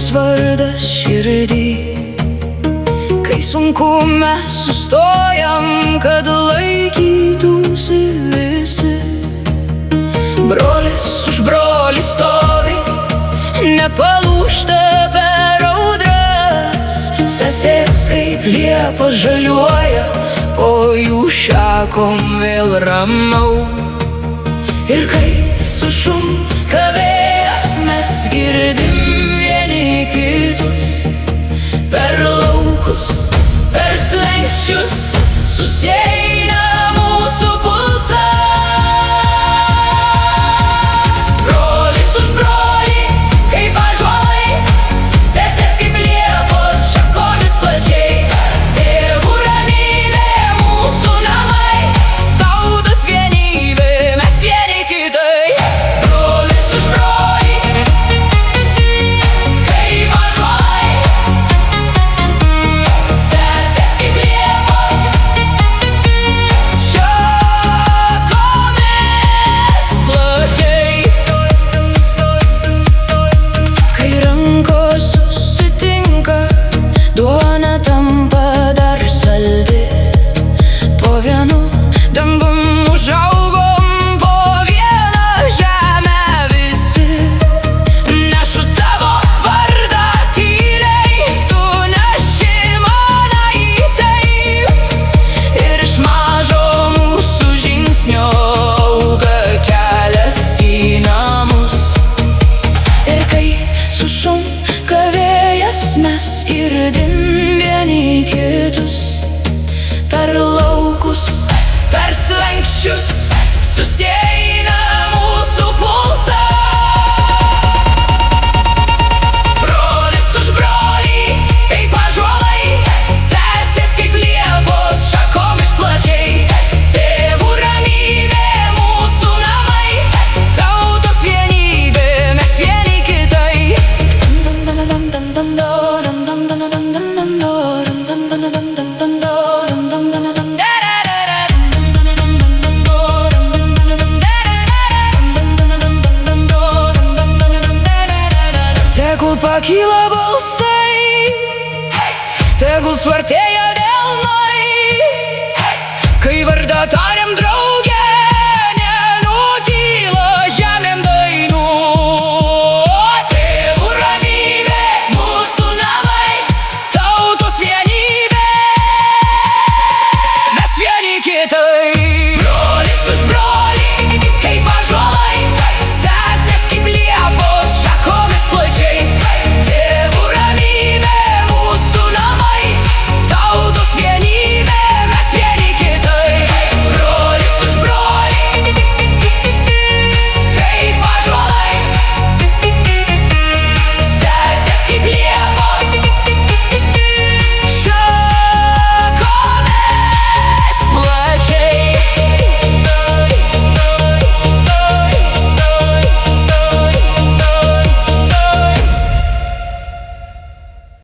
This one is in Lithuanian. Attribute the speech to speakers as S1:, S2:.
S1: vienas vardas širdį. Kai sunku mes sustojam, kad laikytųsi visi. Brolis už brolį stovi, nepalūžta per audras. Sesės kaip liepos žaliuoja, po jų šakom vėl ramiau. Ir kai sušunka vėjas, mes girdim vieni kitus. Per laukus, per slenksčius susieina mūsų pulsas. Brolis už brolį, kaip ąžuolai, sesės kaip liepos šakomis plačiai. Tėvų ramybė, mūsų namai, tautos vienybė, mes vieni kitai. Brolis už brolį, kaip ąžuolai, sesės kaip liepos šakomis plačiai. Kai rankos susitinka, duona tampa dar saldi. Po vienu dangum užaugom, po vieną žemę visi. Nešu tavo vardą tyliai, tu neši mane į taip. Ir iš mažo mūsų žingsnio auga kelias į namus. Ir kai sušunka vėjas, mes girdim vieni kitus. Per laukus, per slenksčius susieina mūsų pulsas. Brolis už brolį, kaip ąžuolai, sesės kaip liepos šakomis plačiai. Tėvų ramybė, mūsų namai, tautos vienybė, mes vieni kitai. Tegul pakyla